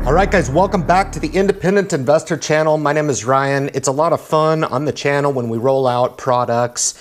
All right, guys, welcome back to the Independent Investor Channel. My name is Ryan. It's a lot of fun on the channel when we roll out products.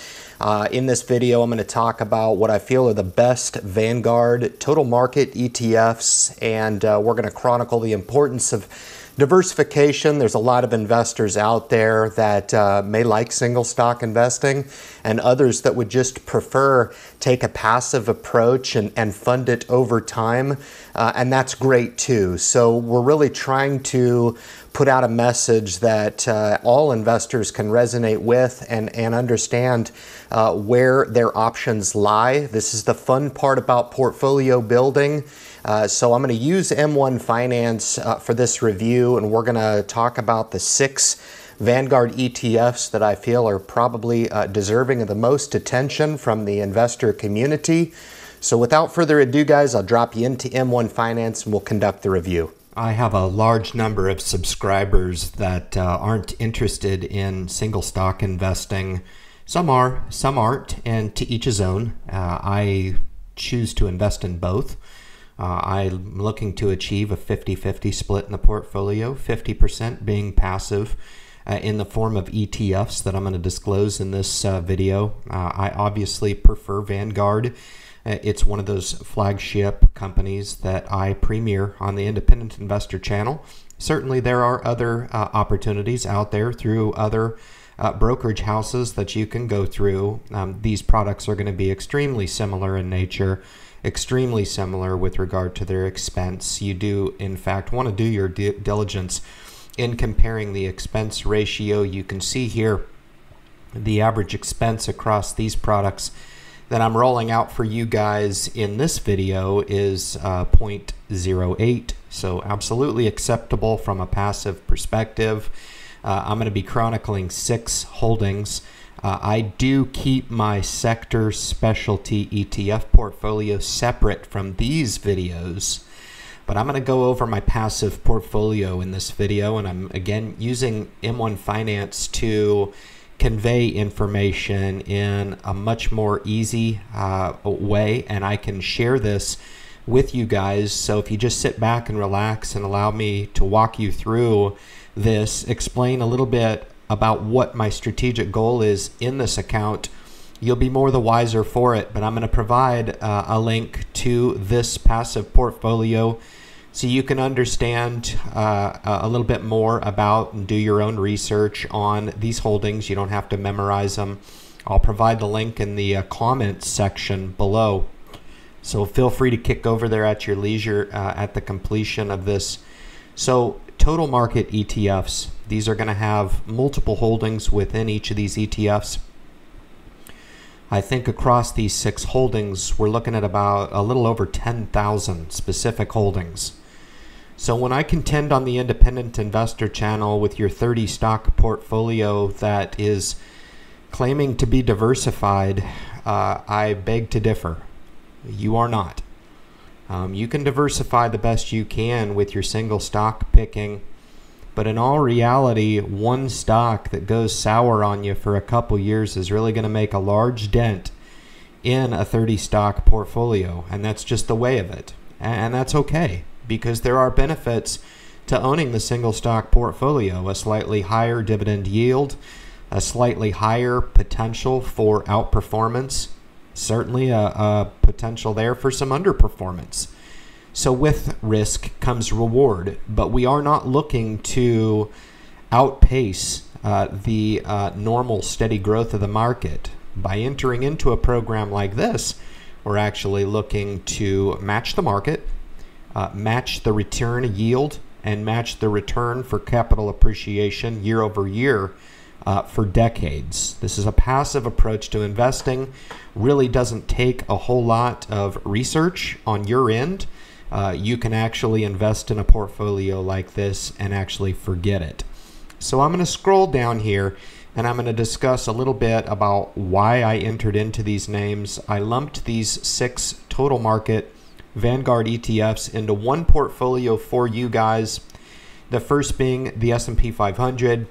In this video, I'm going to talk about what I feel are the best Vanguard total market ETFs, and we're going to chronicle the importance of diversification. There's a lot of investors out there that may like single stock investing, and others that would just prefer take a passive approach and fund it over time, and that's great too. So we're really trying to put out a message that all investors can resonate with and understand where their options lie. This is the fun part about portfolio building. So I'm going to use M1 Finance for this review, and we're going to talk about the 6 Vanguard ETFs that I feel are probably deserving of the most attention from the investor community. So without further ado, guys, I'll drop you into M1 Finance and we'll conduct the review. I have a large number of subscribers that aren't interested in single stock investing. Some are, some aren't, and to each his own. I choose to invest in both. I'm looking to achieve a 50-50 split in the portfolio, 50% being passive in the form of ETFs that I'm going to disclose in this video. I obviously prefer Vanguard. It's one of those flagship companies that I premiere on the Independent Investor Channel. Certainly there are other opportunities out there through other brokerage houses that you can go through. These products are going to be extremely similar in nature, extremely similar with regard to their expense. You do, in fact, want to do your due diligence in comparing the expense ratio. You can see here the average expense across these products that I'm rolling out for you guys in this video is 0.08, so absolutely acceptable from a passive perspective. I'm going to be chronicling 6 holdings. I do keep my sector specialty ETF portfolio separate from these videos, but I'm going to go over my passive portfolio in this video, and I'm again using M1 Finance to convey information in a much more easy way, and I can share this with you guys. So if you just sit back and relax and allow me to walk you through this, explain a little bit about what my strategic goal is in this account, you'll be more the wiser for it. But I'm going to provide a link to this passive portfolio so you can understand a little bit more about and do your own research on these holdings. You don't have to memorize them. I'll provide the link in the comments section below. So feel free to kick over there at your leisure at the completion of this. So total market ETFs, these are going to have multiple holdings within each of these ETFs. I think across these 6 holdings, we're looking at about a little over 10,000 specific holdings. So when I contend on the Independent Investor Channel with your 30 stock portfolio that is claiming to be diversified, I beg to differ. You are not. You can diversify the best you can with your single stock picking, but in all reality, one stock that goes sour on you for a couple years is really going to make a large dent in a 30 stock portfolio, and that's just the way of it. And that's okay, because there are benefits to owning the single stock portfolio: a slightly higher dividend yield, a slightly higher potential for outperformance, certainly a potential there for some underperformance. So with risk comes reward, but we are not looking to outpace the normal steady growth of the market. By entering into a program like this, we're actually looking to match the market, match the return yield, and match the return for capital appreciation year over year for decades. This is a passive approach to investing. Really doesn't take a whole lot of research on your end. You can actually invest in a portfolio like this and actually forget it. So I'm going to scroll down here and I'm going to discuss a little bit about why I entered into these names. I lumped these 6 total market Vanguard ETFs into one portfolio for you guys. The first being the S&P 500.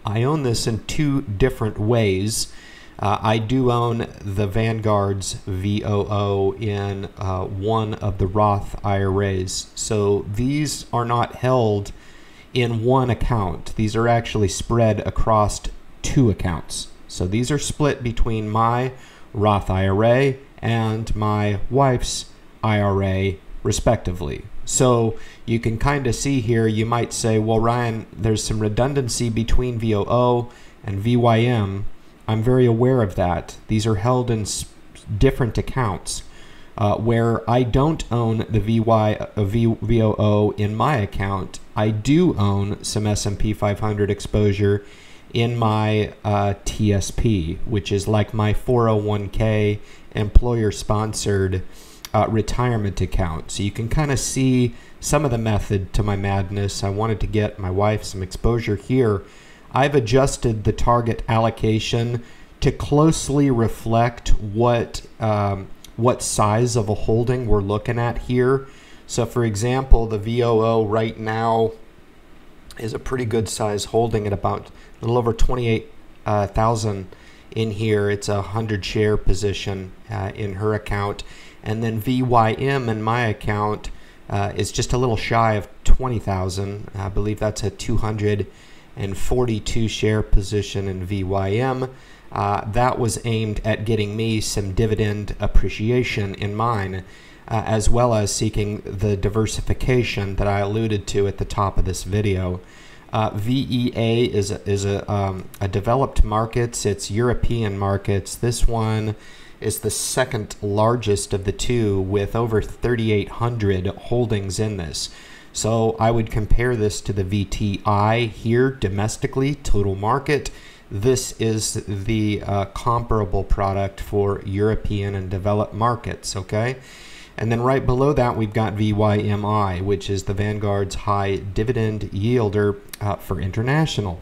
I own this in 2 different ways. I do own the Vanguard's VOO in one of the Roth IRAs. So these are not held in one account. These are actually spread across 2 accounts. So these are split between my Roth IRA and my wife's IRA respectively. So you can kind of see here, you might say, well, Ryan, there's some redundancy between VOO and VYM. I'm very aware of that. These are held in different accounts. Where I don't own the VOO in my account, I do own some S&P 500 exposure in my TSP, which is like my 401k employer-sponsored retirement account. So you can kind of see some of the method to my madness. I wanted to get my wife some exposure here. I've adjusted the target allocation to closely reflect what size of a holding we're looking at here. So for example, the VOO right now is a pretty good size holding at about a little over 28,000 in here. It's a 100 share position in her account. And then VYM in my account is just a little shy of 20,000. I believe that's a 242 share position in VYM. That was aimed at getting me some dividend appreciation in mine, as well as seeking the diversification that I alluded to at the top of this video. VEA is a developed markets. It's European markets. This one is the second largest of the two with over 3,800 holdings in this. So I would compare this to the VTI here domestically, total market. This is the comparable product for European and developed markets, okay? And then right below that, we've got VYMI, which is the Vanguard's high dividend yielder for international.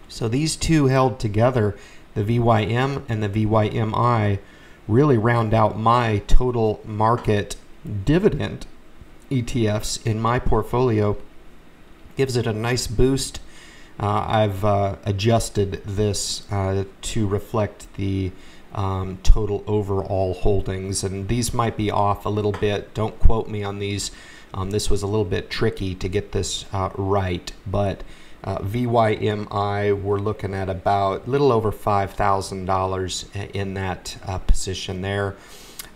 So these two held together, the VYM and the VYMI, really round out my total market dividend ETFs in my portfolio. Gives it a nice boost. I've adjusted this to reflect the total overall holdings, and these might be off a little bit. Don't quote me on these. This was a little bit tricky to get this right, but VYMI, we're looking at about a little over $5,000 in that position there.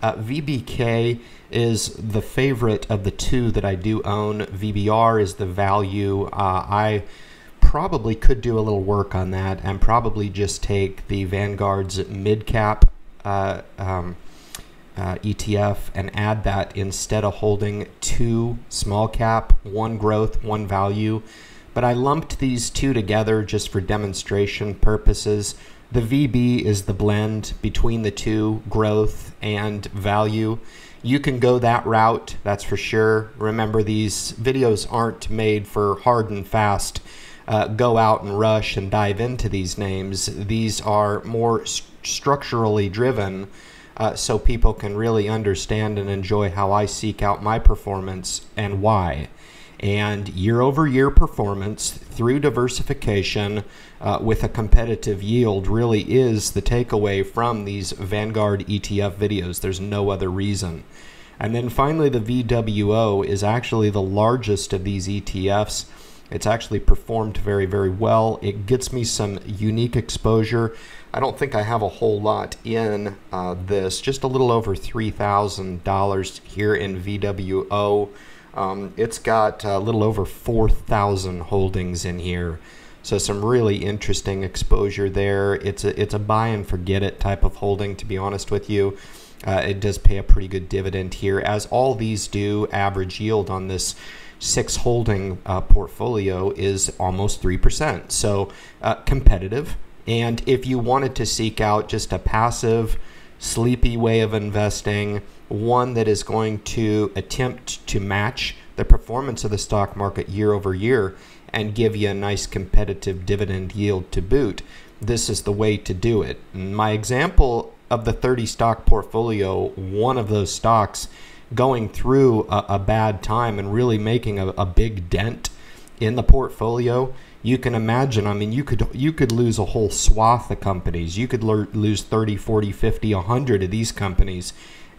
VBK is the favorite of the two that I do own. VBR is the value. I probably could do a little work on that and probably just take the Vanguard's mid-cap ETF and add that instead of holding 2 small cap, 1 growth, 1 value. But I lumped these two together just for demonstration purposes. The VB is the blend between the two, growth and value. You can go that route, that's for sure. Remember, these videos aren't made for hard and fast go out and rush and dive into these names. These are more structurally driven, so people can really understand and enjoy how I seek out my performance and why. And year-over-year performance through diversification with a competitive yield really is the takeaway from these Vanguard ETF videos. There's no other reason. And then finally, the VWO is actually the largest of these ETFs. It's actually performed very, very well. It gets me some unique exposure. I don't think I have a whole lot in this, just a little over $3,000 here in VWO. It's got a little over 4,000 holdings in here. So some really interesting exposure there. It's a buy and forget it type of holding, to be honest with you. It does pay a pretty good dividend here, as all these do. Average yield on this 6 holding portfolio is almost 3%. So competitive. And if you wanted to seek out just a passive, sleepy way of investing, one that is going to attempt to match the performance of the stock market year over year and give you a nice competitive dividend yield to boot, this is the way to do it. My example of the 30 stock portfolio, one of those stocks going through a bad time and really making a big dent in the portfolio you can imagine, I mean, you could lose a whole swath of companies. You could lose 30, 40, 50, 100 of these companies,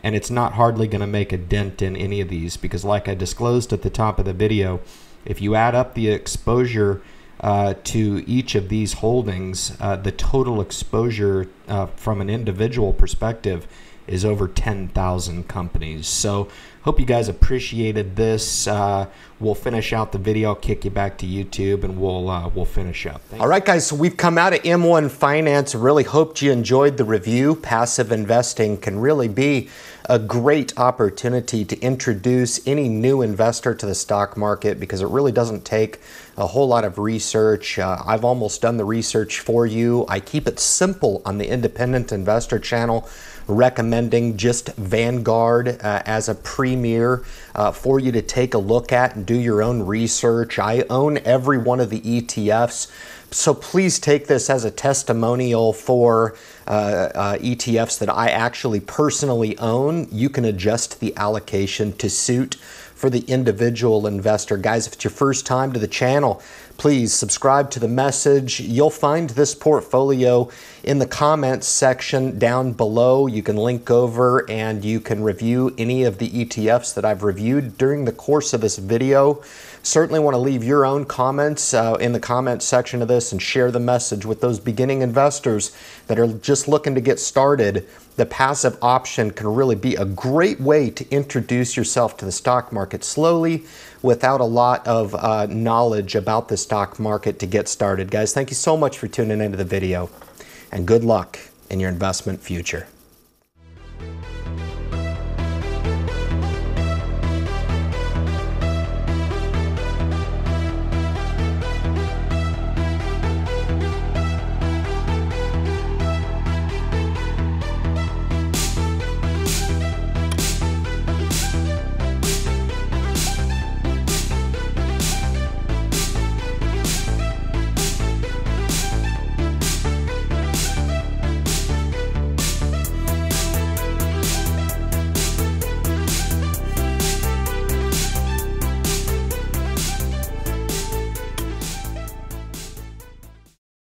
and it's not hardly going to make a dent in any of these, because like I disclosed at the top of the video, if you add up the exposure to each of these holdings, the total exposure from an individual perspective is over 10,000 companies. So hope you guys appreciated this. We'll finish out the video. I'll kick you back to YouTube, and we'll finish up. All right, guys, so we've come out of M1 Finance. Really hoped you enjoyed the review. Passive investing can really be a great opportunity to introduce any new investor to the stock market, because it really doesn't take a whole lot of research. I've almost done the research for you. I keep it simple on the Independent Investor channel, recommending just Vanguard as a premier for you to take a look at and do your own research. I own every one of the ETFs, so please take this as a testimonial for ETFs that I actually personally own. You can adjust the allocation to suit for the individual investor. Guys, if it's your first time to the channel, please subscribe to the message. You'll find this portfolio in the comments section down below. You can link over and you can review any of the ETFs that I've reviewed during the course of this video. Certainly want to leave your own comments in the comments section of this and share the message with those beginning investors that are just looking to get started. The passive option can really be a great way to introduce yourself to the stock market slowly without a lot of knowledge about the stock market to get started. Guys, thank you so much for tuning into the video, and good luck in your investment future.